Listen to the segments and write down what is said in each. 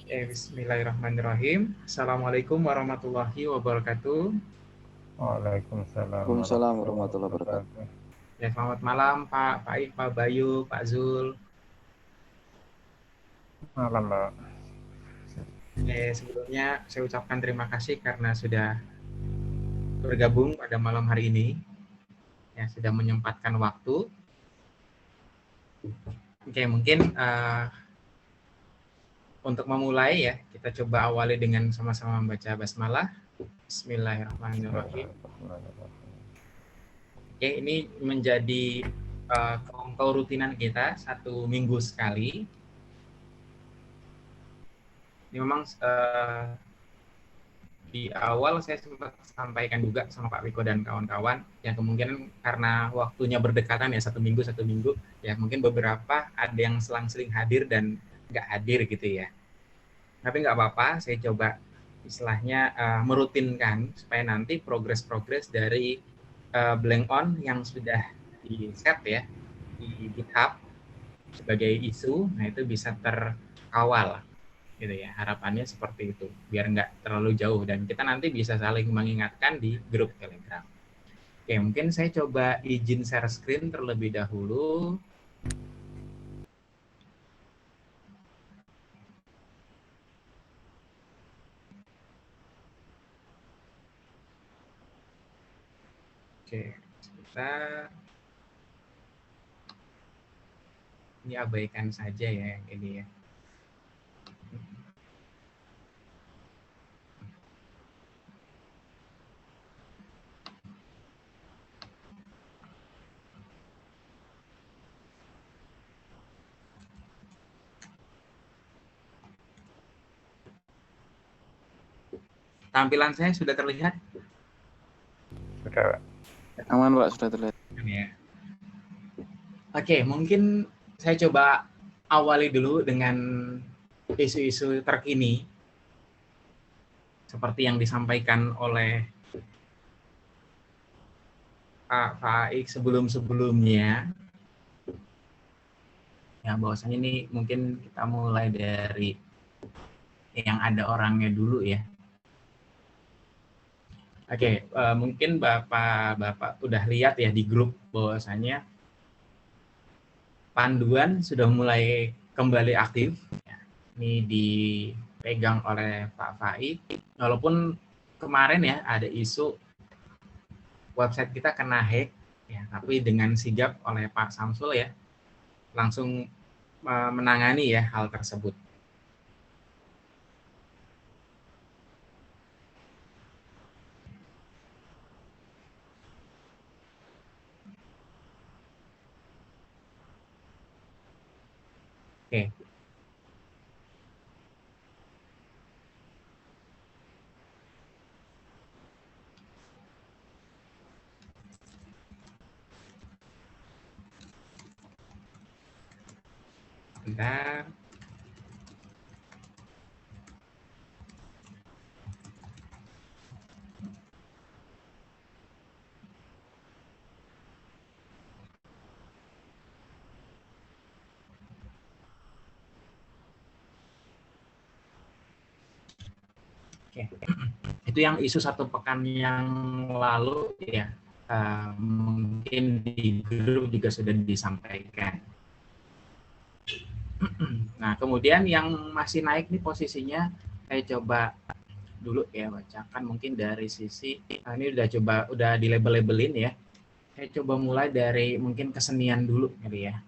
Bismillahirrahmanirrahim. Assalamualaikum warahmatullahi wabarakatuh. Waalaikumsalam Waalaikumsalam warahmatullahi warahmatullahi wabarakatuh. wabarakatuh. Ya, selamat malam Pak Faik, Pak Bayu, Pak Zul. Malam, Mbak. Sebelumnya saya ucapkan terima kasih karena sudah bergabung pada malam hari ini. Ya, sudah menyempatkan waktu. Oke, mungkin untuk memulai ya, kita coba awali dengan sama-sama membaca basmalah. Bismillahirrahmanirrahim. Oke, ini menjadi kerutinan kita 1 minggu sekali. Ini memang di awal saya sempat sampaikan juga sama Pak Wiko dan kawan-kawan yang kemungkinan karena waktunya berdekatan ya 1 minggu ya mungkin beberapa ada yang selang-seling hadir dan nggak hadir gitu ya. Tapi nggak apa-apa, saya coba istilahnya merutinkan supaya nanti progres dari blank on yang sudah di set ya di GitHub sebagai isu, nah itu bisa terkawal gitu ya, harapannya seperti itu biar nggak terlalu jauh dan kita nanti bisa saling mengingatkan di grup Telegram. Oke, mungkin saya coba izin share screen terlebih dahulu. Oke, sebentar. Ini abaikan saja ya yang ini ya. Tampilan saya sudah terlihat? Sudah, Pak. Aman, Pak, sudah terlihat. Ya. Oke, mungkin saya coba awali dulu dengan isu-isu terkini seperti yang disampaikan oleh Pak Faik sebelum-sebelumnya. Ya, bahwasanya ini mungkin kita mulai dari yang ada orangnya dulu ya. Oke, mungkin Bapak udah lihat ya di grup bahwasanya panduan sudah mulai kembali aktif. Ini dipegang oleh Pak Faik. Walaupun kemarin ya ada isu website kita kena hack, ya, tapi dengan sigap oleh Pak Samsul ya langsung menangani ya hal tersebut. Oke. Bentar. Oke. Itu yang isu 1 pekan yang lalu ya, mungkin di grup juga sudah disampaikan. Nah, kemudian yang masih naik nih posisinya, saya coba dulu ya bacakan mungkin dari sisi, ini udah di label-labelin ya. Saya coba mulai dari mungkin kesenian dulu gitu ya.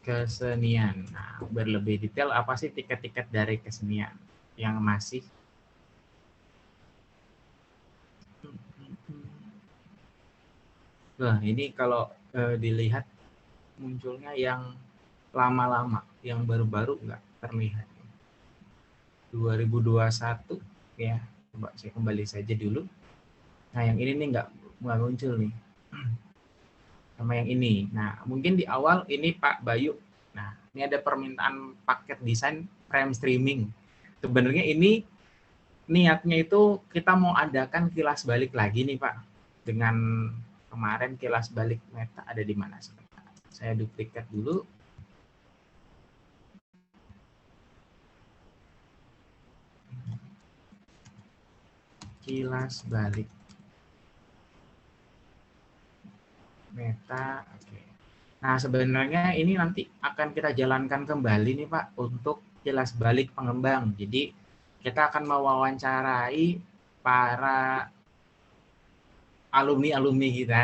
Kesenian. Nah, berlebih detail apa sih tiket-tiket dari kesenian yang masih Nah, ini kalau dilihat munculnya yang lama-lama, yang baru-baru nggak terlihat. 2021 ya, coba saya kembali saja dulu. Nah, yang ini nih nggak muncul nih. Sama yang ini. Nah, mungkin di awal ini Pak Bayu. Nah, ini ada permintaan paket desain frame streaming. Sebenarnya ini niatnya itu kita mau adakan kilas balik lagi nih Pak. Dengan kemarin kilas balik Meta ada di mana sebentar. Saya duplikat dulu. Kilas balik meta. Oke. Nah, sebenarnya ini nanti akan kita jalankan kembali nih Pak untuk kilas balik pengembang. Jadi kita akan mewawancarai para alumni-alumni kita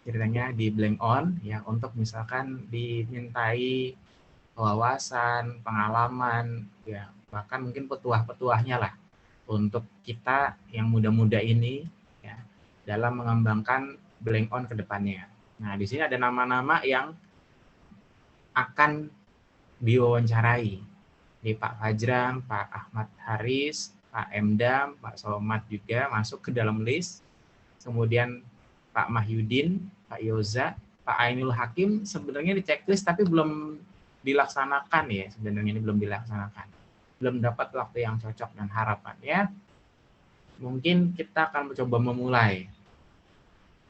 ceritanya di Blank On ya, untuk misalkan dimintai wawasan, pengalaman ya, bahkan mungkin petuah-petuahnya lah untuk kita yang muda-muda ini ya, dalam mengembangkan Blank On ke depannya. Nah, di sini ada nama-nama yang akan diwawancarai. Di Pak Fajran, Pak Ahmad Haris, Pak Emdam, Pak Somad juga masuk ke dalam list. Kemudian Pak Mahyudin, Pak Yoza, Pak Ainul Hakim sebenarnya di checklist tapi belum dilaksanakan ya, sebenarnya ini belum dilaksanakan. Belum dapat waktu yang cocok, dan harapannya mungkin kita akan mencoba memulai.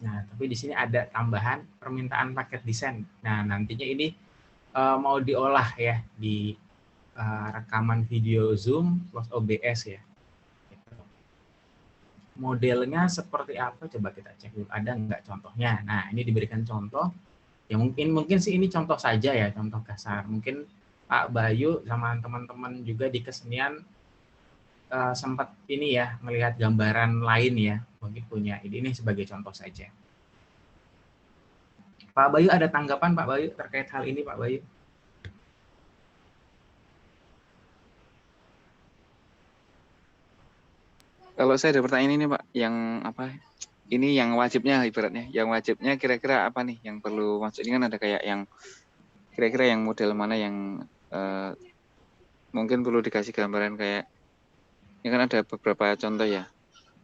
Nah, tapi di sini ada tambahan permintaan paket desain. Nah, nantinya ini mau diolah ya di rekaman video Zoom plus OBS ya. Modelnya seperti apa? Coba kita cek dulu. Ada nggak contohnya? Nah, ini diberikan contoh. Ya mungkin sih ini contoh saja ya, contoh kasar. Mungkin Pak Bayu sama teman-teman juga di kesenian sempat ini ya, melihat gambaran lain ya. Mungkin punya ini sebagai contoh saja. Pak Bayu, ada tanggapan Pak Bayu terkait hal ini Pak Bayu? Kalau saya ada pertanyaan ini Pak, yang apa? Ini yang wajibnya ibaratnya, yang wajibnya kira-kira apa nih yang perlu masuk? Ini kan ada kayak yang kira-kira yang model mana yang mungkin perlu dikasih gambaran kayak, ini kan ada beberapa contoh ya.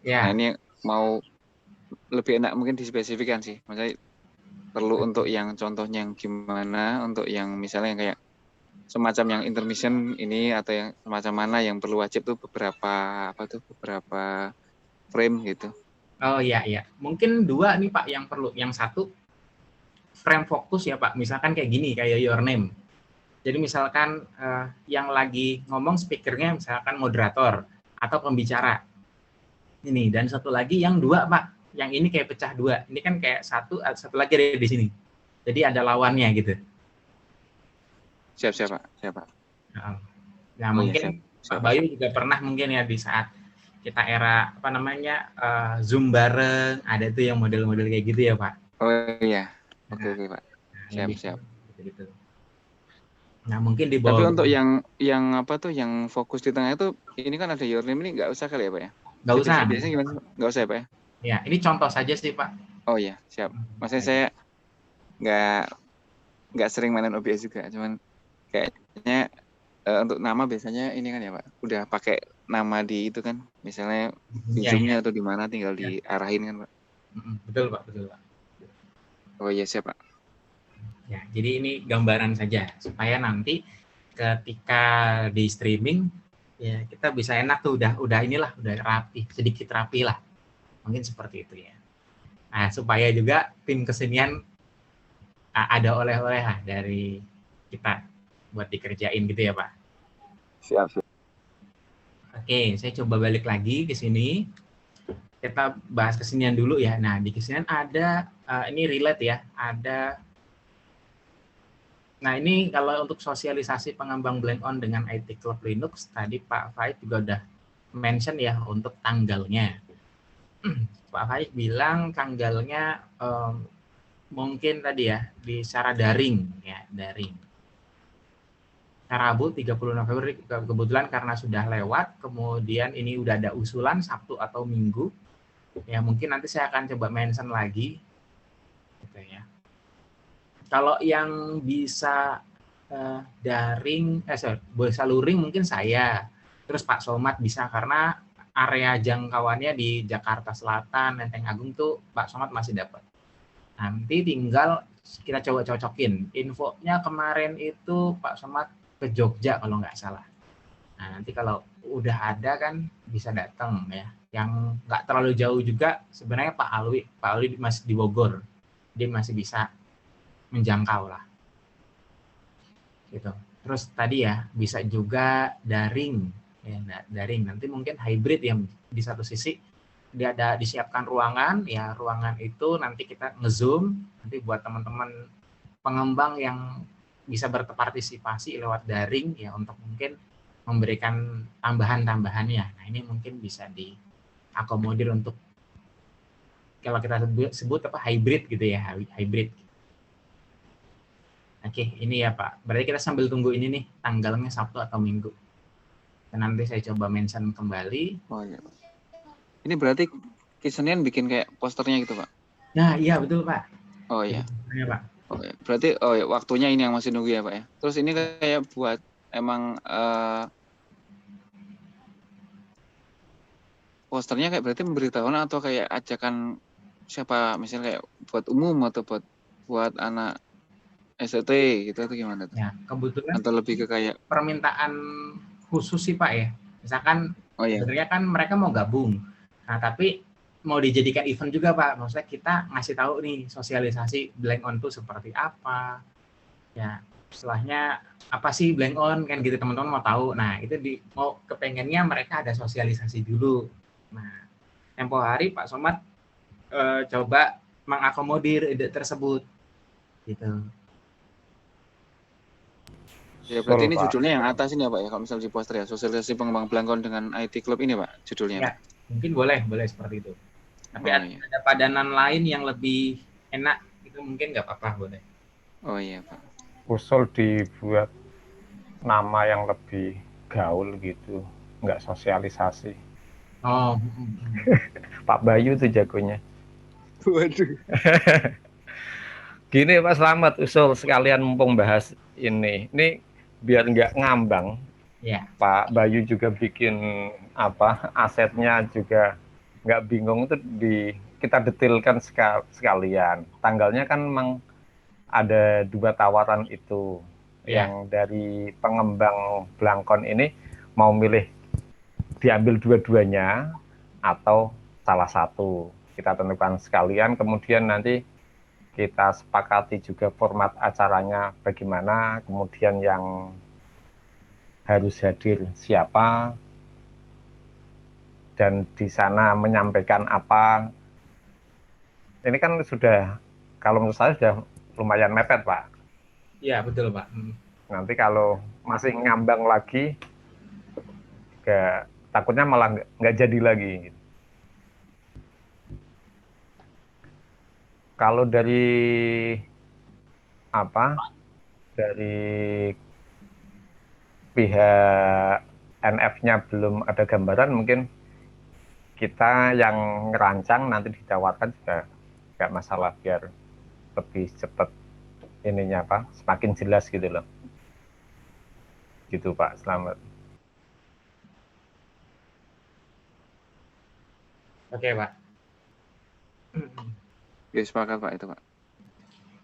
Ya. Nah ini mau lebih enak mungkin dispesifikan sih. Maksudnya perlu untuk yang contohnya yang gimana, untuk yang misalnya yang kayak semacam yang intermission ini, atau yang semacam mana yang perlu wajib tuh beberapa frame gitu. Oh iya. Mungkin dua nih Pak yang perlu. Yang satu frame fokus ya Pak. Misalkan kayak gini, kayak your name. Jadi misalkan yang lagi ngomong speakernya misalkan moderator atau pembicara. Ini, dan satu lagi yang dua Pak. Yang ini kayak pecah dua. Ini kan kayak satu lagi ada di sini. Jadi ada lawannya gitu. Siap Pak. Nah, mungkin siap. Pak Bayu juga pernah mungkin ya di saat kita era apa namanya Zoom bareng, ada tuh yang model-model kayak gitu ya Pak. Oh iya. Oke Pak. Siap. Gitu. Nah, mungkin di bawah. Tapi untuk yang apa tuh yang fokus di tengah itu, ini kan ada your name, ini nggak usah kali ya Pak ya? Nggak usah. Biasanya gimana? Nggak usah ya Pak ya? Ya, ini contoh saja sih Pak. Oh iya, siap. Maksudnya saya nggak sering mainin OBS juga, cuman kayaknya untuk nama biasanya ini kan ya Pak, udah pakai nama di itu kan, misalnya di Zoom-nya atau di mana tinggal diarahin kan Pak. Betul Pak. Oh iya, siap Pak. Ya, jadi ini gambaran saja supaya nanti ketika di streaming ya kita bisa enak tuh, udah rapi, sedikit rapi lah. Mungkin seperti itu ya. Nah, supaya juga tim kesenian ada oleh-oleh lah dari kita buat dikerjain gitu ya Pak. Siap. Oke, saya coba balik lagi ke sini. Kita bahas kesenian dulu ya. Nah, di kesenian ada ini relate ya. Nah, ini kalau untuk sosialisasi pengembang Blank On dengan IT Club Linux, tadi Pak Faid juga udah mention ya untuk tanggalnya. Pak Faid bilang tanggalnya mungkin tadi ya di secara daring ya, daring. Rabu 30 November kebetulan karena sudah lewat, kemudian ini udah ada usulan Sabtu atau Minggu. Ya, mungkin nanti saya akan coba mention lagi gitu ya. Kalau yang bisa bisa luring mungkin saya. Terus Pak Somad bisa, karena area jangkauannya di Jakarta Selatan, Lenteng Agung tuh Pak Somad masih dapat. Nanti tinggal kita coba cocokin. Infonya kemarin itu Pak Somad ke Jogja kalau nggak salah. Nah, nanti kalau udah ada kan bisa datang ya. Yang nggak terlalu jauh juga sebenarnya Pak Alwi masih di Bogor. Dia masih bisa menjangkau lah. Gitu. Terus tadi ya bisa juga daring. Ya, daring nanti mungkin hybrid yang di satu sisi dia ada disiapkan ruangan, ya ruangan itu nanti kita nge-zoom, nanti buat teman-teman pengembang yang bisa berpartisipasi lewat daring ya untuk mungkin memberikan tambahan-tambahannya. Nah, ini mungkin bisa diakomodir untuk kalau kita sebut apa hybrid gitu ya, hybrid. Oke, ini ya Pak. Berarti kita sambil tunggu ini nih tanggalnya Sabtu atau Minggu. Dan nanti saya coba mention kembali. Oh iya, Pak. Ini berarti Kisenian bikin kayak posternya gitu, Pak. Nah, iya betul Pak. Oh iya. Iya Pak. Oh iya. Berarti oh iya, waktunya ini yang masih nunggu ya, Pak ya. Terus ini kayak buat emang posternya kayak berarti memberitahuan atau kayak ajakan siapa, misalnya kayak buat umum atau buat anak ST gitu atau gimana tuh? Ya, kebetulan Atau lebih ke kayak permintaan khusus sih Pak ya. Misalkan oh iya. sebenarnya kan mereka mau gabung. Nah, tapi mau dijadikan event juga Pak. Maksudnya kita ngasih tahu nih sosialisasi blank on itu seperti apa. Ya, setelahnya apa sih blank on kan gitu teman-teman mau tahu. Nah, itu mau kepengennya mereka ada sosialisasi dulu. Nah, tempo hari Pak Somad coba mengakomodir ide tersebut gitu. Ya berarti ini Pak. judulnya yang atas ini ya Pak ya, kalau misalnya di poster ya, sosialisasi pengembang Blangkon dengan IT Club ini Pak judulnya Ya, Pak. mungkin boleh seperti itu. Tapi Oh iya. ada padanan lain yang lebih enak itu mungkin nggak apa-apa boleh. Oh iya Pak. Usul dibuat nama yang lebih gaul gitu, nggak sosialisasi. Oh, Pak Bayu tuh jagonya. Waduh. Gini Pak Slamet, usul sekalian mumpung bahas ini biar nggak ngambang. ya. Pak Bayu juga bikin apa asetnya juga nggak bingung, itu kita detailkan sekalian. Tanggalnya kan memang ada 2 tawaran itu. Ya. Yang dari pengembang Blangkon ini mau milih diambil dua-duanya atau salah satu. Kita tentukan sekalian, kemudian nanti kita sepakati juga format acaranya bagaimana, kemudian yang harus hadir siapa, dan di sana menyampaikan apa. Ini kan sudah, kalau menurut saya sudah lumayan mepet Pak. Iya betul Pak. Nanti kalau masih ngambang lagi, takutnya malah nggak jadi lagi. Kalau dari pihak NF-nya belum ada gambaran, mungkin kita yang ngerancang nanti ditawarkan juga nggak masalah, biar lebih cepat ininya semakin jelas gitu loh. Gitu Pak, selamat. Oke Pak. Ya sepakat Pak itu Pak.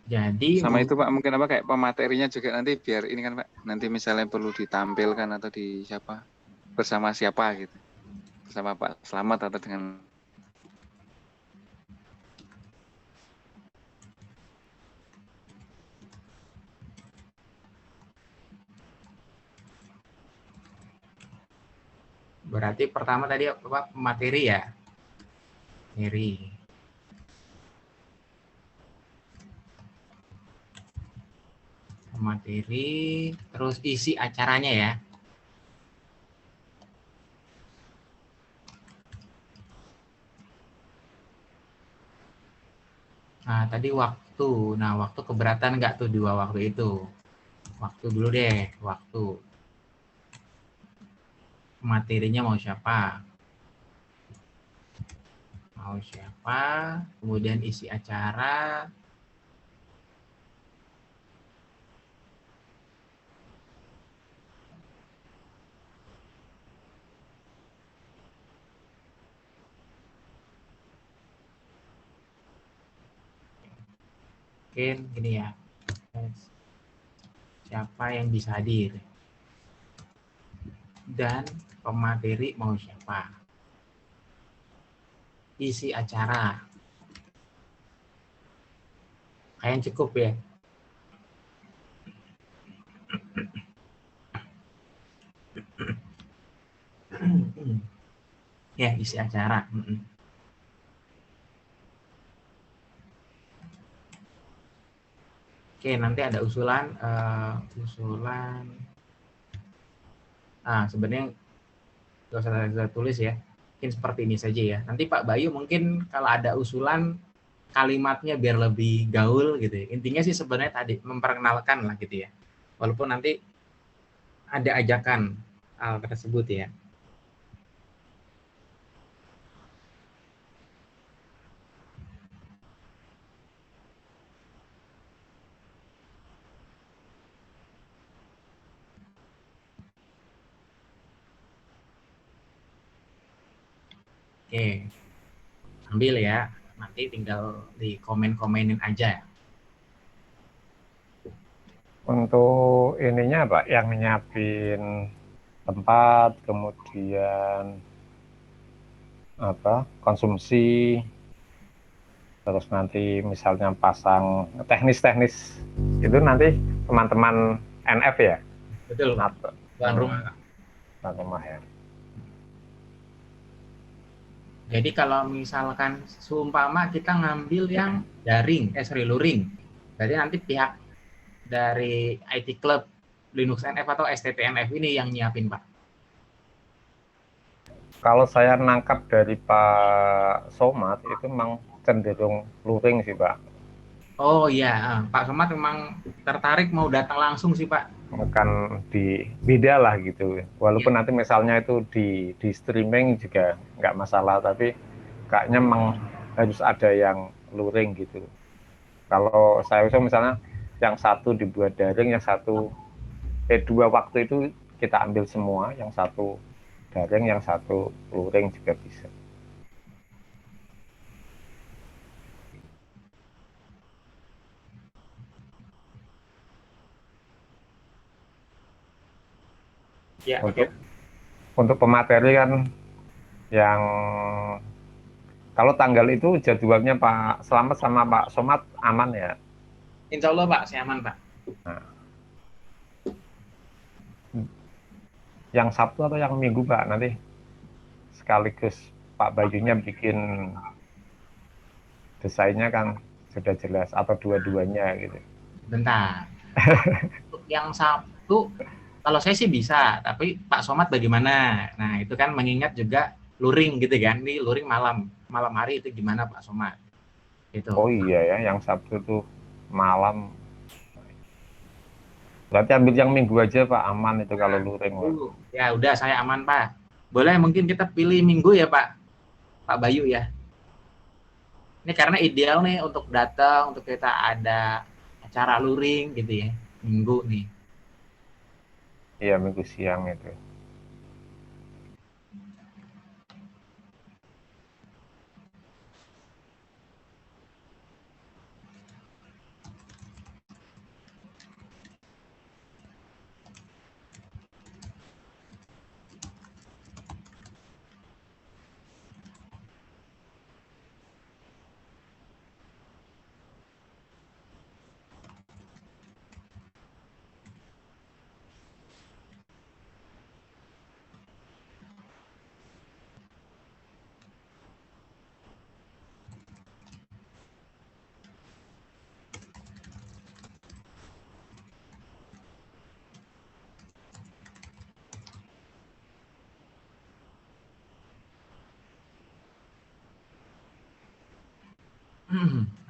Jadi sama itu Pak mungkin apa kayak pematerinya juga nanti biar ini kan Pak, nanti misalnya perlu ditampilkan atau di siapa bersama siapa gitu, bersama Pak Slamet atau dengan berarti pertama tadi apa materi ya, materi terus isi acaranya ya. Nah tadi waktu, waktu keberatan nggak tuh 2 waktu itu? Waktu dulu deh, waktu. Materinya mau siapa? Kemudian isi acara. Mungkin gini ya, siapa yang bisa hadir dan pemateri mau siapa, isi acara kayaknya cukup ya. Ya isi acara. Oke, nanti ada usulan, sebenarnya nggak usah saya tulis ya, mungkin seperti ini saja ya. Nanti Pak Bayu mungkin kalau ada usulan kalimatnya biar lebih gaul gitu ya. Intinya sih sebenarnya tadi memperkenalkan lah gitu ya. Walaupun nanti ada ajakan hal tersebut ya. Oke, ambil ya. Nanti tinggal di komen-komenin aja. Untuk ininya Pak, yang nyiapin tempat, kemudian konsumsi, terus nanti misalnya pasang teknis-teknis itu nanti teman-teman NF ya, Betul Pak, atau tuan rumah Pak. tuan rumah ya. Jadi kalau misalkan seumpama kita ngambil yang daring, luring, berarti nanti pihak dari IT Club Linux NF atau STTNF ini yang nyiapin Pak. Kalau saya nangkap dari Pak Somad itu memang cenderung luring sih Pak. Oh iya, Pak Somad memang tertarik mau datang langsung sih Pak. Bukan di beda lah gitu. Walaupun Iya. nanti misalnya itu di streaming juga nggak masalah, tapi kayaknya memang harus ada yang luring gitu. Kalau saya usul misalnya yang satu dibuat daring, yang satu dua waktu itu kita ambil semua, yang satu daring, yang satu luring juga bisa. Ya, Untuk oke. untuk pemateri kan yang kalau tanggal itu jadwalnya Pak Selamat sama Pak Somad aman ya. Insya Allah Pak, saya aman Pak. Nah, yang Sabtu atau yang Minggu Pak nanti sekaligus Pak Bayunya bikin desainnya kan sudah jelas atau dua-duanya gitu. Bentar. Untuk yang Sabtu, kalau saya sih bisa, tapi Pak Somad bagaimana? Nah, itu kan mengingat juga luring gitu kan. Ini luring malam hari itu gimana Pak Somad? Itu. Oh iya ya, yang Sabtu tuh malam. Berarti ambil yang Minggu aja Pak, aman itu kalau luring Pak. Ya udah saya aman Pak. Boleh mungkin kita pilih Minggu ya Pak, Pak Bayu ya. Ini karena ideal nih untuk datang, untuk kita ada acara luring gitu ya, Minggu nih. Iya Minggu siang itu.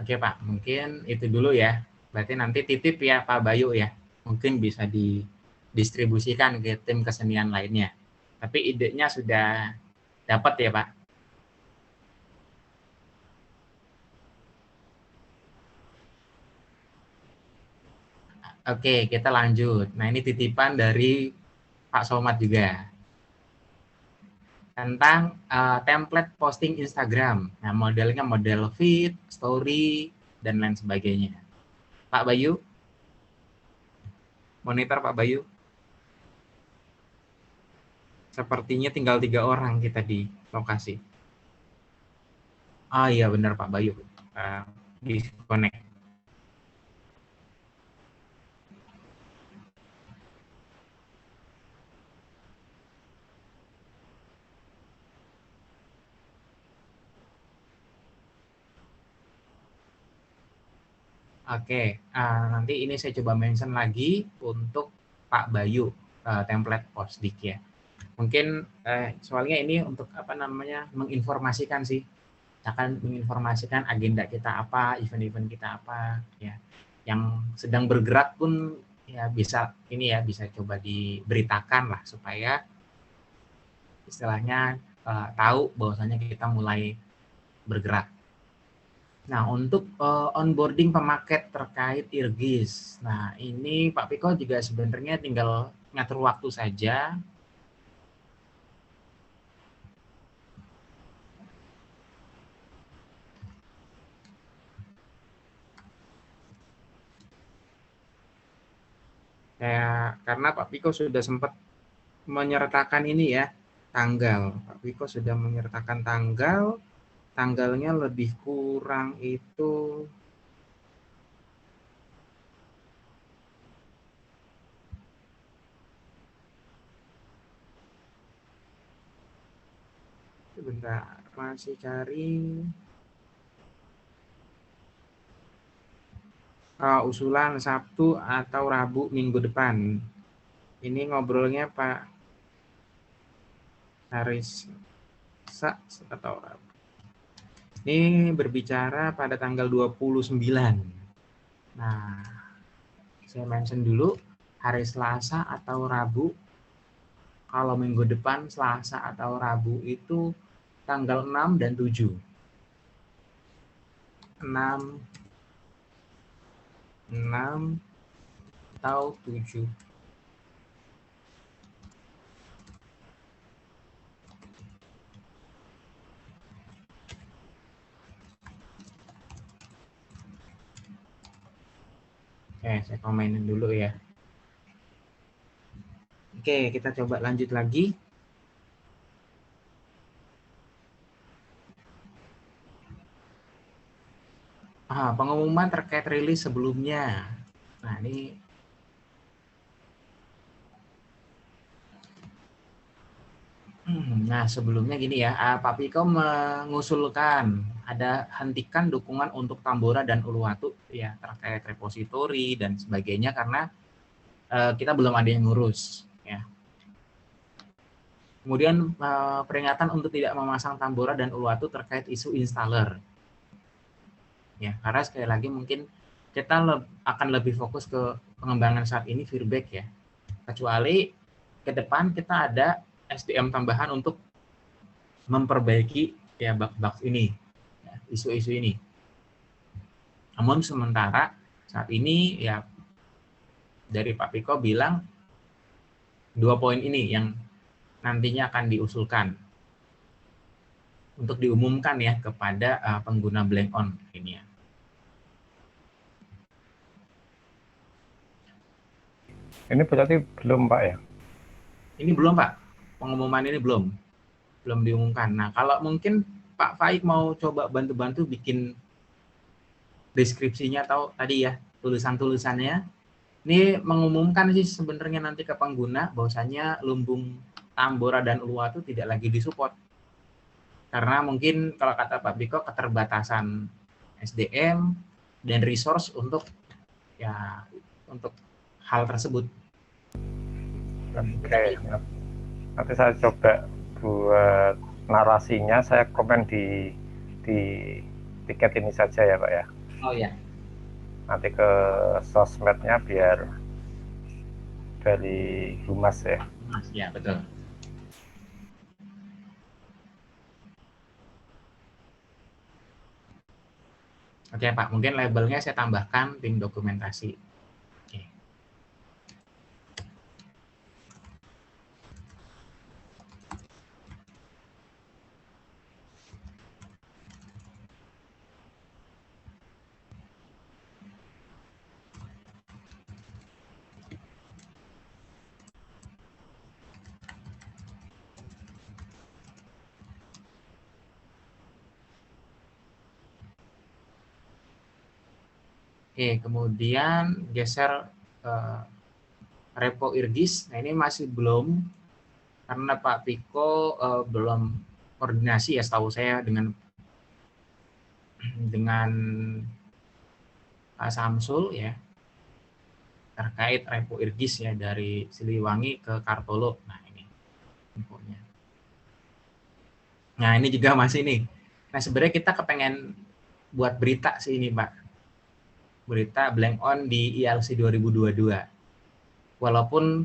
Oke Pak, mungkin itu dulu ya. Berarti nanti titip ya Pak Bayu ya. Mungkin bisa didistribusikan ke tim kesenian lainnya. Tapi idenya sudah dapat ya Pak. Oke, kita lanjut. Nah ini titipan dari Pak Somad juga tentang template posting Instagram. Nah modelnya model feed, story, dan lain sebagainya. Pak Bayu, monitor Pak Bayu. Sepertinya tinggal 3 orang kita di lokasi. Ah iya benar Pak Bayu. Disconnect. Oke, nanti ini saya coba mention lagi untuk Pak Bayu, template Postdik ya. Mungkin soalnya ini untuk apa namanya menginformasikan sih, akan menginformasikan agenda kita apa, event-event kita apa, ya. Yang sedang bergerak pun ya bisa ini ya bisa coba diberitakan lah supaya istilahnya tahu bahwasanya kita mulai bergerak. Nah, untuk onboarding pemaket terkait IRGIS. Nah, ini Pak Piko juga sebenarnya tinggal ngatur waktu saja. Karena Pak Piko sudah sempat menyertakan ini ya, tanggal. Pak Piko sudah menyertakan tanggalnya lebih kurang itu sebentar, masih cari usulan Sabtu atau Rabu minggu depan. Ini ngobrolnya Pak Haris atau Rabu. Ini berbicara pada tanggal 29. Nah, saya mention dulu hari Selasa atau Rabu. Kalau minggu depan Selasa atau Rabu itu tanggal 6 dan 7. 6 atau 7. Oke, saya komenin dulu ya. Oke, kita coba lanjut lagi. Pengumuman terkait rilis sebelumnya. Nah, ini nah sebelumnya gini ya, Pak Piko mengusulkan ada hentikan dukungan untuk Tambora dan Uluwatu ya terkait repositori dan sebagainya karena kita belum ada yang ngurus ya. Kemudian peringatan untuk tidak memasang Tambora dan Uluwatu terkait isu installer. Ya, karena sekali lagi mungkin kita akan lebih fokus ke pengembangan saat ini feedback ya. Kecuali ke depan kita ada SDM tambahan untuk memperbaiki ya bug-bug ini, ya, isu-isu ini. Namun sementara saat ini ya dari Pak Piko bilang 2 poin ini yang nantinya akan diusulkan untuk diumumkan ya kepada pengguna blank on ini ya. Ini berarti belum Pak ya? Ini belum Pak, pengumuman ini belum diumumkan. Nah kalau mungkin Pak Faik mau coba bantu-bantu bikin deskripsinya atau tadi ya tulisan-tulisannya. Ini mengumumkan sih sebenarnya nanti ke pengguna bahwasanya lumbung Tambora dan Uluwatu tidak lagi disupport. Karena mungkin kalau kata Pak Biko keterbatasan SDM dan resource untuk ya untuk hal tersebut. Oke, nanti saya coba buat narasinya, saya komen di tiket ini saja ya Pak ya. Oh ya. Nanti ke sosmednya biar dari Humas ya. Mas, ya betul. Oke Pak, mungkin labelnya saya tambahkan tim dokumentasi. Oke. Oke, kemudian geser repo IRGIS. Nah ini masih belum karena Pak Piko belum koordinasi ya setahu saya dengan Pak Samsul ya terkait Repo Irgis ya dari Siliwangi ke Kartolo. Nah ini infonya. Nah ini juga masih nih. Nah sebenarnya kita kepengen buat berita sih ini Pak. Berita blank on di ILC 2022. Walaupun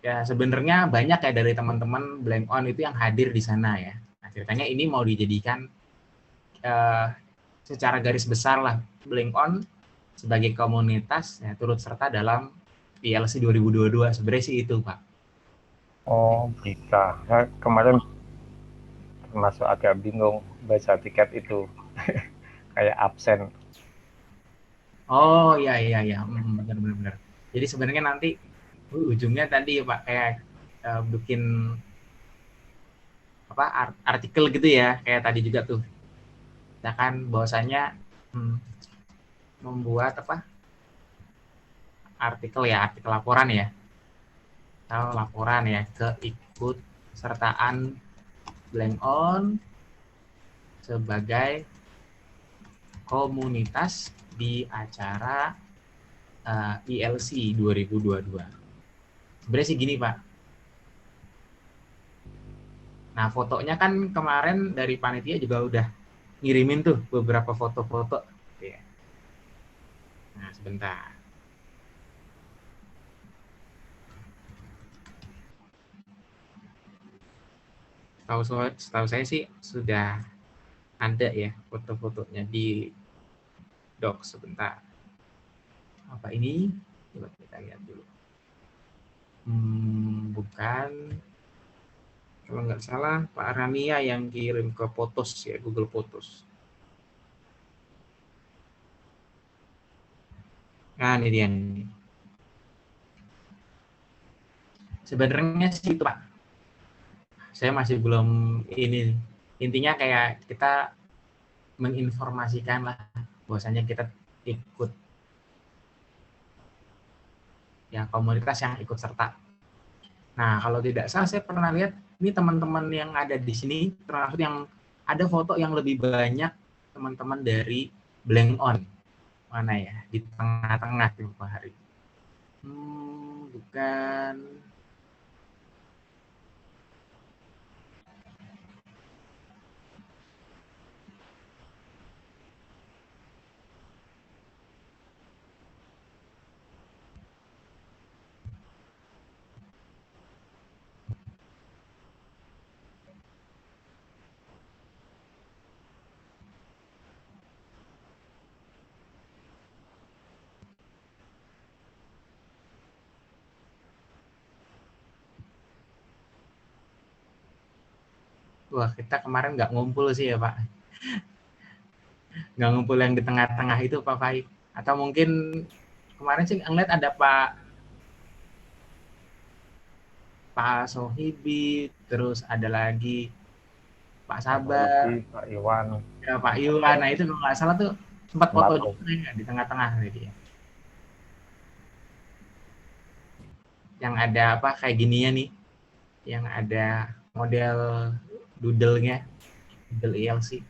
ya sebenarnya banyak ya dari teman-teman blank on itu yang hadir di sana ya. Nah ceritanya ini mau dijadikan secara garis besar lah blank on sebagai komunitas ya, turut serta dalam ILC 2022 sebenarnya sih itu Pak. Oh bisa. Nah, kemarin termasuk agak bingung baca tiket itu kayak absen. Oh iya benar. Jadi sebenarnya nanti ujungnya tadi ya Pak kayak bikin apa artikel gitu ya kayak tadi juga tuh. Misalkan bahwasanya membuat apa artikel laporan ya atau laporan ya keikut sertaan blank on sebagai komunitas di acara ILC 2022. Sebenarnya sih gini Pak. Nah fotonya kan kemarin dari panitia juga udah ngirimin tuh beberapa foto-foto. Nah sebentar. Setahu saya sih sudah ada ya foto-fotonya di doc sebentar. Apa ini? Coba kita lihat dulu. Bukan. Kalau nggak salah Pak Rania yang kirim ke Photos ya, Google Photos. Nah ini dia nih. Sebenarnya sih itu Pak. Saya masih belum ini. Intinya kayak kita menginformasikan lah bahwasanya kita ikut ya komunitas yang ikut serta. Nah kalau tidak salah saya pernah lihat ini teman-teman yang ada di sini termasuk yang ada foto yang lebih banyak teman-teman dari blank on mana ya di tengah-tengah tuh Pak Hari. Bukan. Wah kita kemarin nggak ngumpul sih ya Pak. Nggak ngumpul yang di tengah-tengah itu Pak Faik. Atau mungkin kemarin sih ngeliat ada Pak Sohibi, terus ada lagi Pak Sabar, Pak Iwan, ya, Pak Iwan. Nah itu kalau nggak salah tuh sempat foto juga ya, di tengah-tengah tadi ya. Yang ada apa kayak gininya nih, yang ada model doodle-nya, doodle ILC.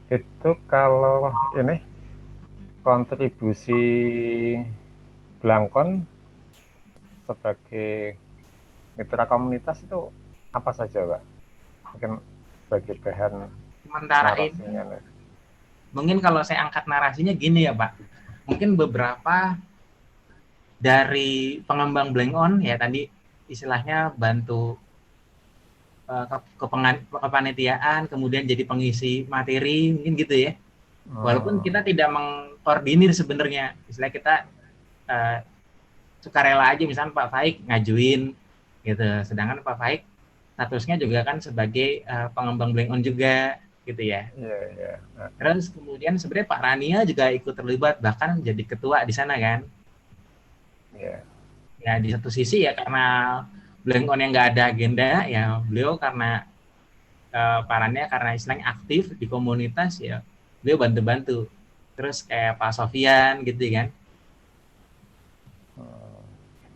Itu kalau ini kontribusi Blangkon sebagai mitra komunitas itu apa saja Pak? Mungkin sebagai bahan Sementara ini narasinya. mungkin kalau saya angkat narasinya gini ya Pak, mungkin beberapa dari pengembang blank on ya tadi istilahnya bantu kepanitiaan, kemudian jadi pengisi materi mungkin gitu ya. Walaupun kita tidak mengkoordinir sebenarnya, istilah kita sukarela aja, misalnya Pak Faik ngajuin gitu, sedangkan Pak Faik statusnya juga kan sebagai pengembang blank on juga gitu ya. Iya. Terus kemudian sebenarnya Pak Rania juga ikut terlibat, bahkan jadi ketua di sana kan. Iya. Ya di satu sisi ya karena blank on yang nggak ada agenda ya beliau karena Pak Rania karena istilahnya aktif di komunitas ya beliau bantu-bantu. Terus kayak Pak Sofian gitu kan.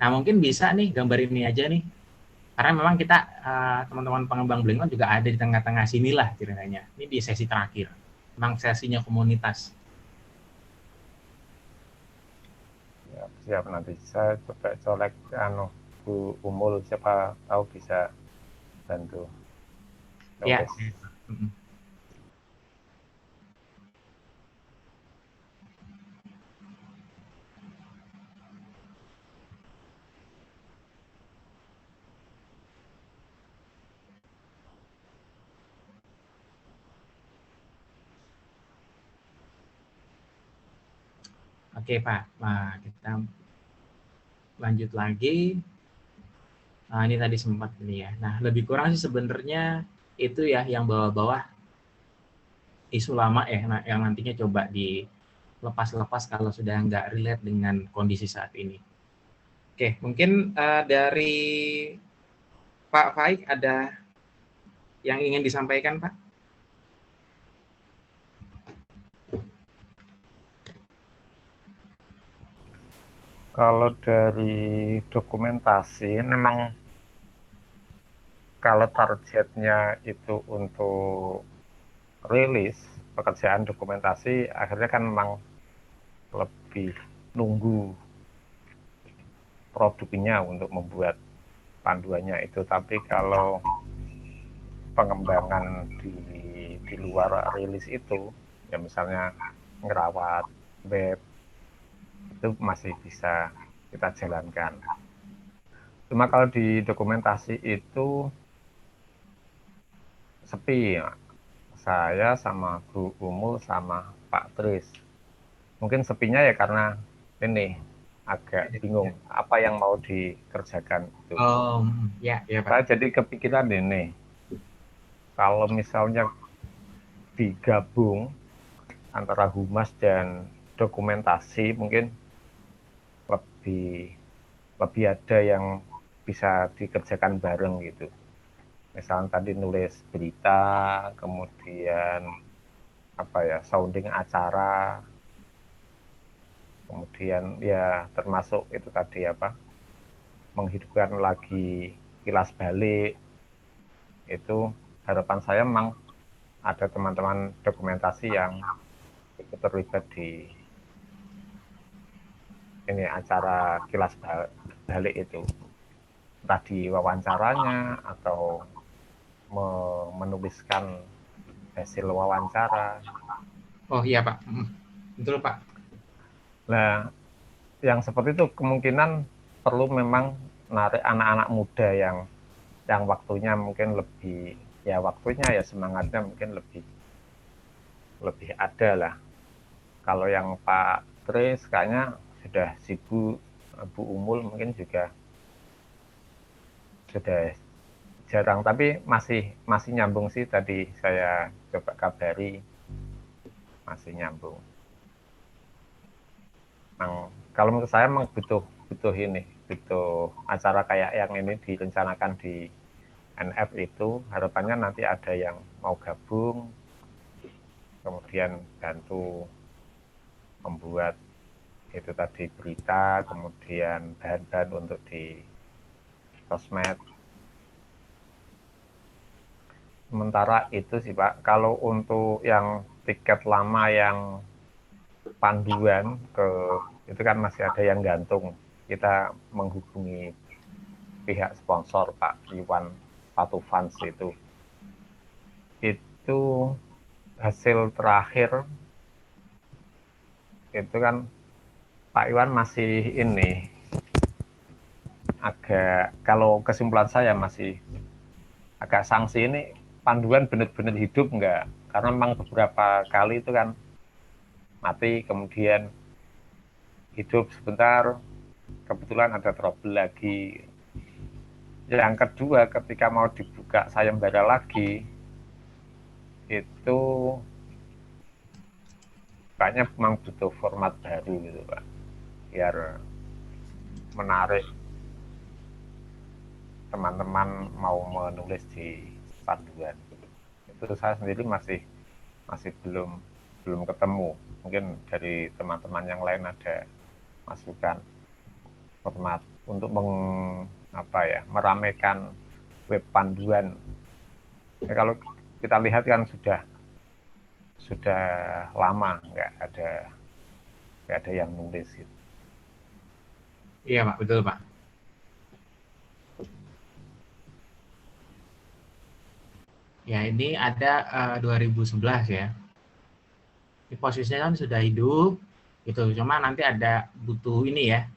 Nah, mungkin bisa nih gambar ini aja nih. Karena memang kita teman-teman pengembang Blink juga ada di tengah-tengah sinilah ceritanya. Ini di sesi terakhir. Memang sesinya komunitas. Ya, siap, nanti saya coba colek Bu Umul, siapa tahu bisa bantu Ya. nulis. Oke Pak, nah, kita lanjut lagi. Nah, ini tadi sempat ini ya. Nah, lebih kurang sih sebenarnya itu ya yang bawah-bawah isu lama ya, nah, yang nantinya coba dilepas-lepas kalau sudah nggak relate dengan kondisi saat ini. Oke, mungkin dari Pak Faik ada yang ingin disampaikan, Pak? Kalau dari dokumentasi, memang kalau targetnya itu untuk rilis pekerjaan dokumentasi, akhirnya kan memang lebih nunggu produknya untuk membuat panduannya itu. Tapi kalau pengembangan di luar rilis itu, ya misalnya ngerawat web, itu masih bisa kita jalankan. Cuma kalau di dokumentasi itu sepi ya. Saya sama Bu Umul sama Pak Tris. Mungkin sepinya ya karena ini agak bingung apa yang mau dikerjakan itu. Oh, ya, ya Pak. Saya jadi kepikiran ini, kalau misalnya digabung antara humas dan dokumentasi, mungkin lebih lebih ada yang bisa dikerjakan bareng gitu. Misalnya tadi nulis berita, kemudian apa ya, sounding acara, kemudian ya termasuk itu tadi apa, menghidupkan lagi kilas balik. Itu harapan saya memang ada teman-teman dokumentasi yang ikut terlibat di ini acara kilas balik itu, entah di wawancaranya atau menuliskan hasil wawancara. Oh iya Pak, betul Pak. Nah, yang seperti itu kemungkinan perlu memang narik anak-anak muda yang waktunya mungkin lebih, ya waktunya ya semangatnya mungkin lebih ada lah. Kalau yang Pak Tris kayaknya sudah sibuk, Bu Umul mungkin juga sudah jarang, tapi masih nyambung sih, tadi saya coba kabari masih nyambung. Kalau menurut saya memang butuh ini, butuh acara kayak yang ini direncanakan di NF itu, harapannya nanti ada yang mau gabung, kemudian bantu membuat itu tadi berita, kemudian bahan-bahan untuk di sosmed. Sementara itu sih Pak, kalau untuk yang tiket lama yang panduan ke itu kan masih ada yang gantung. Kita menghubungi pihak sponsor Pak Iwan Patufans itu hasil terakhir itu kan Pak Iwan masih ini agak, kalau kesimpulan saya masih agak sanksi ini panduan benar-benar hidup enggak, karena memang beberapa kali itu kan mati, kemudian hidup sebentar, kebetulan ada trouble lagi. Yang kedua, ketika mau dibuka sayembara lagi, itu kayaknya memang butuh format baru gitu Pak, biar menarik teman-teman mau menulis di panduan. Itu saya sendiri masih belum ketemu. Mungkin dari teman-teman yang lain ada masukan format untuk meramaikan web panduan. Ya, kalau kita lihat kan sudah lama nggak ada yang nulis gitu. Iya Pak, betul Pak. Ya ini ada 2011 ya. Ini posisinya kan sudah hidup, gitu. Cuma nanti ada butuh ini ya,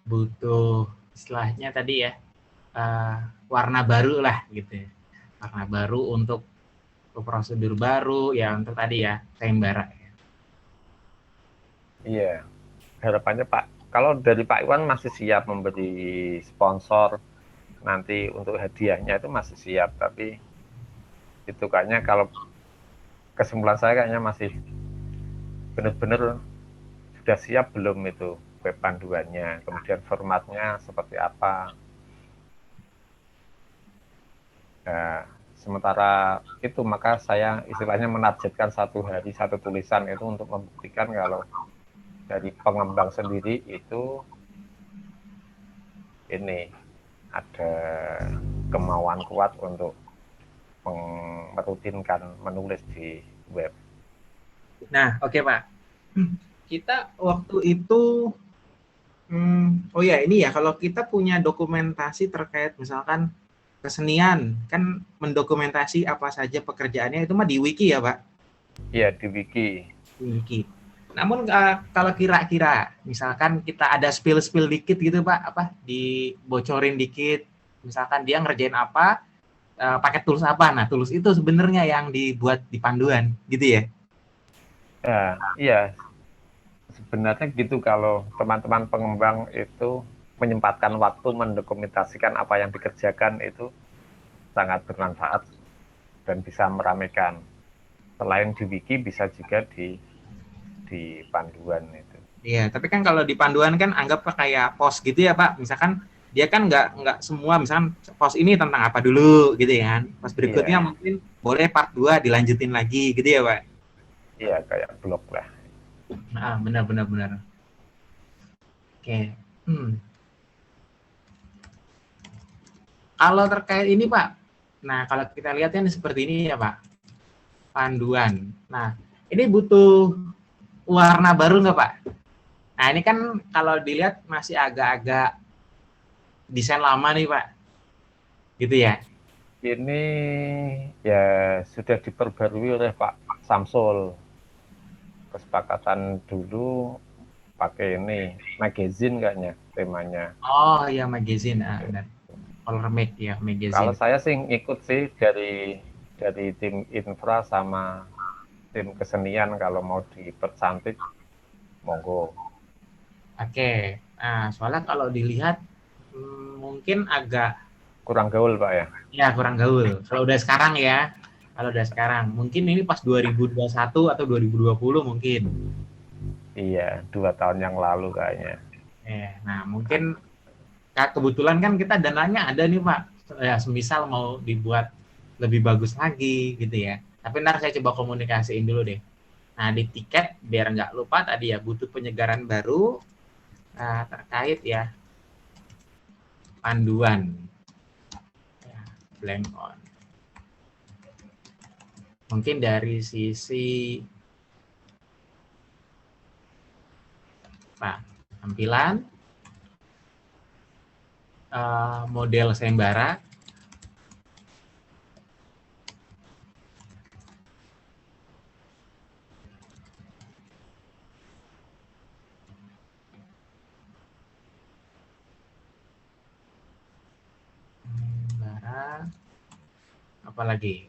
butuh istilahnya tadi ya, warna baru lah gitu ya. Warna baru untuk prosedur baru ya, untuk tadi ya sayembara. Iya, harapannya Pak, kalau dari Pak Iwan masih siap memberi sponsor nanti untuk hadiahnya itu masih siap, tapi itu kayaknya kalau kesimpulan saya kayaknya masih benar-benar sudah siap belum itu web panduannya, kemudian formatnya seperti apa. Nah, sementara itu maka saya istilahnya menargetkan 1 hari 1 tulisan itu untuk membuktikan kalau dari pengembang sendiri itu ini ada kemauan kuat untuk merutinkan menulis di web. Nah, oke Pak. Kita waktu itu, oh ya ini ya, kalau kita punya dokumentasi terkait misalkan kesenian, kan mendokumentasi apa saja pekerjaannya itu mah di wiki ya Pak? Iya, di wiki. Di wiki. Namun kalau kira-kira misalkan kita ada spill dikit gitu Pak, dibocorin dikit, misalkan dia ngerjain apa, pakai tools apa, nah tools itu sebenarnya yang dibuat di panduan gitu ya? Nah, iya, sebenarnya gitu, kalau teman-teman pengembang itu menyempatkan waktu mendokumentasikan apa yang dikerjakan itu sangat bermanfaat dan bisa meramaikan. Selain di wiki bisa juga di panduan itu. Iya, tapi kan kalau di panduan kan anggap kayak pos gitu ya Pak. Misalkan dia kan nggak semua, misalkan pos ini tentang apa dulu gitu ya kan. Pos berikutnya Iya, mungkin boleh part 2 dilanjutin lagi gitu ya Pak. iya kayak blog lah. Nah, benar. Oke. Kalau terkait ini Pak, nah kalau kita lihat kan seperti ini ya Pak, panduan. Nah, ini butuh warna baru nggak Pak? Nah, ini kan kalau dilihat masih agak-agak desain lama nih Pak, gitu ya. Ini ya sudah diperbarui oleh Pak Samsul. Kesepakatan dulu pakai ini magazine kayaknya temanya. Oh iya, magazine, benar. Color Mate ya, Kalau magazine. saya sih ngikut sih dari tim infra sama tim kesenian, kalau mau dipercantik monggo. Oke. Nah, soalnya kalau dilihat mungkin agak Kurang gaul Pak ya. ya kurang gaul. Kalau udah sekarang ya, kalau udah sekarang, mungkin ini pas 2021 atau 2020 mungkin. Iya, 2 tahun yang lalu kayaknya. Nah mungkin kebetulan kan kita dananya ada nih Pak. Ya, semisal mau dibuat lebih bagus lagi gitu ya. Tapi ntar saya coba komunikasiin dulu deh. Nah, di tiket biar nggak lupa tadi ya, butuh penyegaran baru terkait ya panduan ya, blank on. Mungkin dari sisi tampilan, model sayembara, apalagi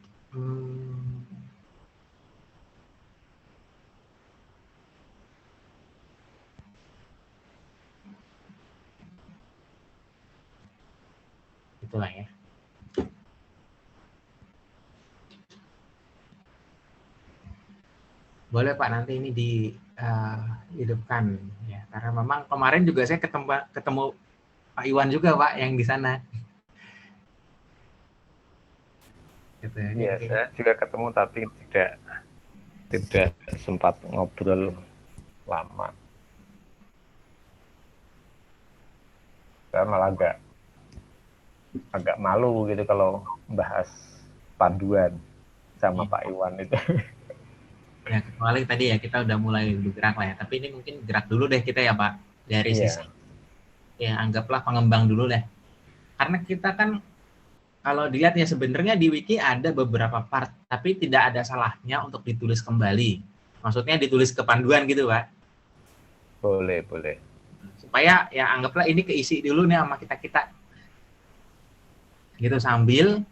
itulah ya. Boleh Pak, nanti ini dihidupkan ya, karena memang kemarin juga saya ketemu Pak Iwan juga Pak yang di sana. Gitu. Iya, saya juga ketemu tapi tidak sempat ngobrol lama. Saya malah agak malu gitu kalau bahas panduan sama Iya. Pak Iwan itu. Ya, kecuali tadi ya kita udah mulai bergerak lah ya. Tapi ini mungkin gerak dulu deh kita ya Pak. Dari sisi, Iya, ya anggaplah pengembang dulu deh. Karena kita kan kalau dilihat ya sebenarnya di wiki ada beberapa part, tapi tidak ada salahnya untuk ditulis kembali. Maksudnya ditulis ke panduan gitu Pak. boleh. Supaya ya anggaplah ini keisi dulu nih sama kita-kita. Gitu sambil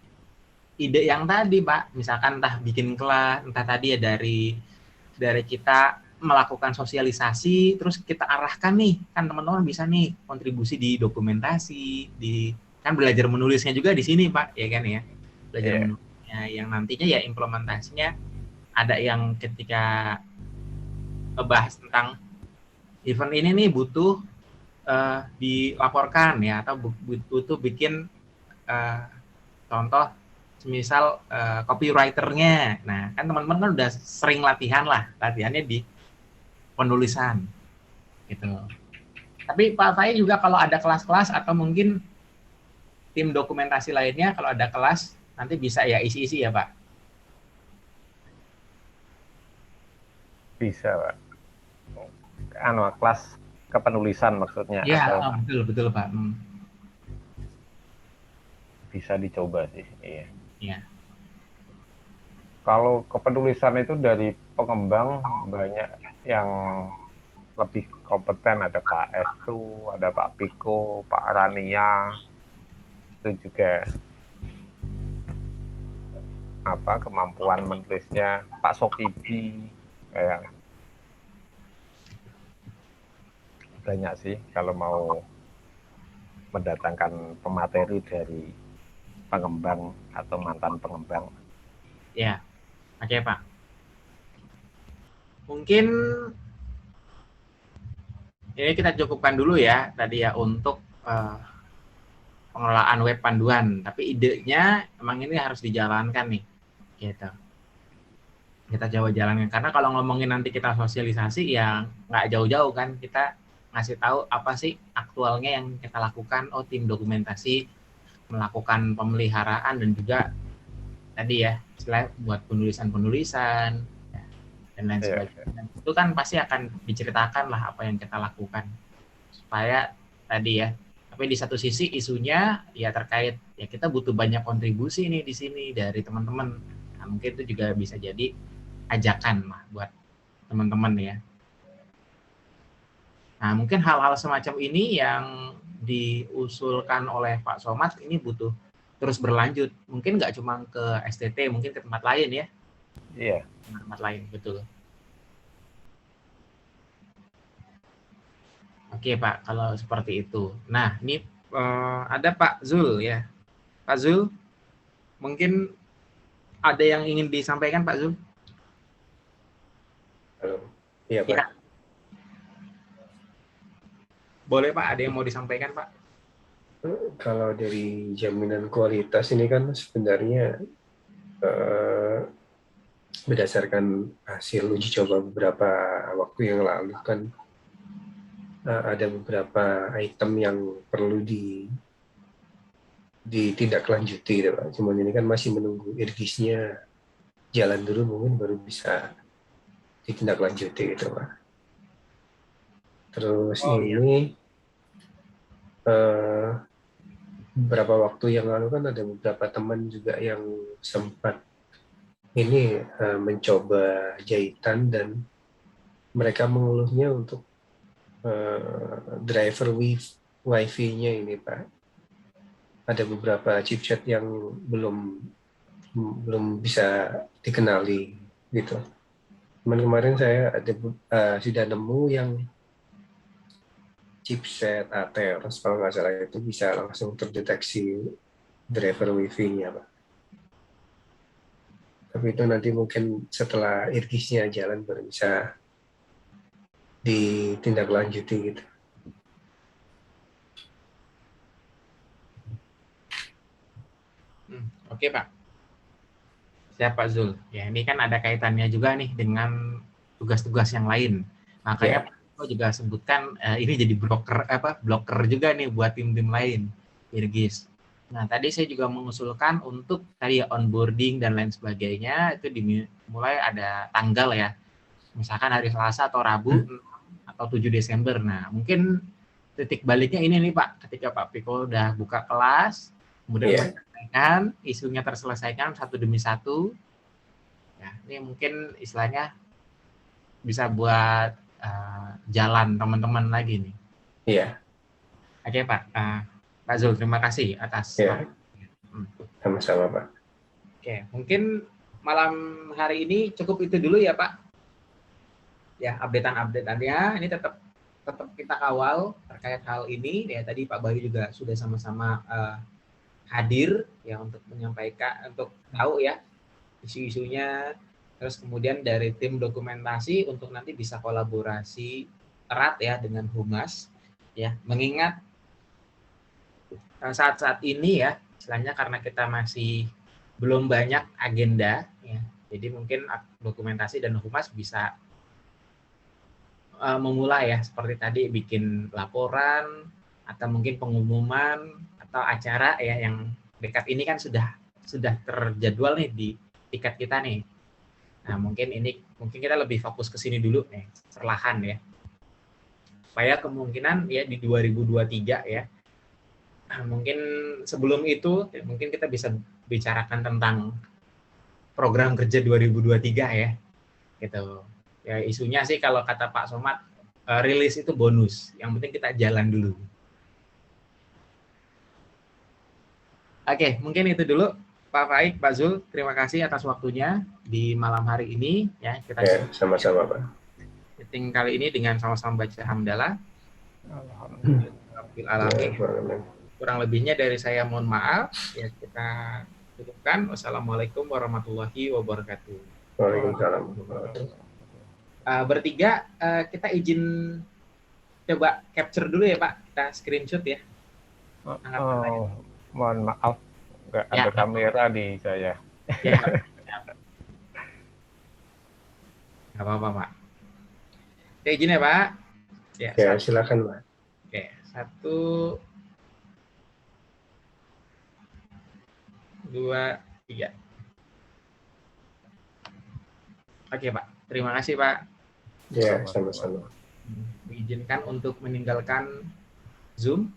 ide yang tadi Pak, misalkan entah bikin kelas, entah tadi ya dari kita melakukan sosialisasi, terus kita arahkan nih, kan teman-teman bisa nih kontribusi di dokumentasi, di kan belajar menulisnya juga di sini Pak, ya kan ya, belajar Iya, menulisnya yang nantinya ya implementasinya ada yang ketika ngebahas tentang event ini nih butuh dilaporkan ya atau butuh bikin contoh misal copywriternya. Nah, kan teman-teman kan udah sering latihannya di penulisan gitu. Tapi Pak Fai juga kalau ada kelas-kelas atau mungkin tim dokumentasi lainnya kalau ada kelas nanti bisa ya isi-isi ya Pak. bisa Pak. Kelas kepenulisan maksudnya Iya, atau betul betul Pak. bisa dicoba sih. Iya. Iya. Kalau kepenulisan itu dari pengembang banyak yang lebih kompeten, ada Pak Estu, ada Pak Piko, Pak Rania, itu juga kemampuan menulisnya Pak Sokibi, kayak banyak sih kalau mau mendatangkan pemateri dari pengembang atau mantan pengembang. Ya, oke Pak. Mungkin ini kita cukupkan dulu ya tadi ya untuk pengelolaan web panduan. Tapi idenya emang ini harus dijalankan nih, gitu. Kita coba jalankan karena kalau ngomongin nanti kita sosialisasi ya nggak jauh-jauh kan kita ngasih tahu apa sih aktualnya yang kita lakukan. Oh, tim dokumentasi melakukan pemeliharaan dan juga tadi ya istilah buat penulisan ya, dan lain sebagainya. Itu kan pasti akan diceritakan lah apa yang kita lakukan supaya tadi ya. Tapi di satu sisi isunya ya terkait ya kita butuh banyak kontribusi nih di sini dari teman-teman. Nah, mungkin itu juga bisa jadi ajakan lah buat teman-teman ya. Nah, mungkin hal-hal semacam ini yang diusulkan oleh Pak Somad ini butuh terus berlanjut. Mungkin nggak cuma ke STT, mungkin ke tempat lain ya. Iya. Tempat lain, betul. Oke Pak, kalau seperti itu. Nah, ini ada Pak Zul ya. Pak Zul, mungkin ada yang ingin disampaikan Pak Zul? Halo. Iya Pak. Ya. Boleh Pak, ada yang mau disampaikan Pak? Kalau dari jaminan kualitas ini kan sebenarnya berdasarkan hasil uji coba beberapa waktu yang lalu kan ada beberapa item yang perlu ditindaklanjuti, Pak. Cuman ini kan masih menunggu irgisnya jalan dulu, mungkin baru bisa ditindaklanjuti gitu Pak. Terus ini beberapa waktu yang lalu kan ada beberapa teman juga yang sempat ini mencoba jahitan dan mereka mengeluhnya untuk driver wifi-nya ini Pak. Ada beberapa chipset yang belum bisa dikenali gitu. Kemarin saya ada sudah nemu yang chipset ATERS kalau nggak salah itu bisa langsung terdeteksi driver wifi-nya Pak. Tapi itu nanti mungkin setelah irgisnya jalan baru bisa ditindaklanjuti gitu. Oke Pak. Siap Pak Zul. Ya ini kan ada kaitannya juga nih dengan tugas-tugas yang lain. Makanya Aku juga sebutkan ini jadi blocker juga nih buat tim-tim lain, Irgis. Nah, tadi saya juga mengusulkan untuk tadi ya onboarding dan lain sebagainya itu dimulai ada tanggal ya. Misalkan hari Selasa atau Rabu atau 7 Desember. Nah, mungkin titik baliknya ini nih Pak, ketika Pak Piko udah buka kelas, kemudian menyelesaikan, isunya terselesaikan satu demi satu. Ya, ini mungkin istilahnya bisa buat jalan teman-teman lagi nih. Iya. Oke Pak, Pak Zul, terima kasih atas Ya. Sama-sama Pak. Oke, mungkin malam hari ini cukup itu dulu ya Pak. Ya, updateannya ini tetap kita kawal terkait hal ini. Ya, tadi Pak Bayu juga sudah sama-sama hadir ya untuk menyampaikan, untuk tahu ya isu-isunya. Terus kemudian dari tim dokumentasi untuk nanti bisa kolaborasi erat ya dengan Humas ya, mengingat saat-saat ini ya, istilahnya karena kita masih belum banyak agenda ya, jadi mungkin dokumentasi dan Humas bisa memulai ya seperti tadi bikin laporan atau mungkin pengumuman atau acara ya yang dekat ini kan sudah terjadwal nih di tiket kita nih. Nah, mungkin kita lebih fokus ke sini dulu nih, perlahan ya. Supaya kemungkinan ya di 2023 ya. Mungkin sebelum itu mungkin kita bisa bicarakan tentang program kerja 2023 ya. Gitu. Ya isunya sih kalau kata Pak Somad rilis itu bonus. Yang penting kita jalan dulu. Oke, mungkin itu dulu. Pak Faik, Pak Zul, terima kasih atas waktunya di malam hari ini. Ya, kita sama-sama Pak. meeting kali ini dengan sama-sama baca hamdalah. Alhamdulillah. Kurang lebihnya dari saya mohon maaf. Ya, kita cukupkan. Wassalamualaikum warahmatullahi wabarakatuh. Waalaikumsalam. Bertiga, kita izin coba capture dulu ya Pak. Kita screenshot ya. Mohon maaf. Nggak ada kamera di saya. Ya. Nggak apa-apa, Pak. Oke, izin ya, Pak. Ya, silakan, Pak. Oke, 1, 2, 3. Oke, Pak. Terima kasih, Pak. Ya, sama-sama. Diizinkan untuk meninggalkan Zoom.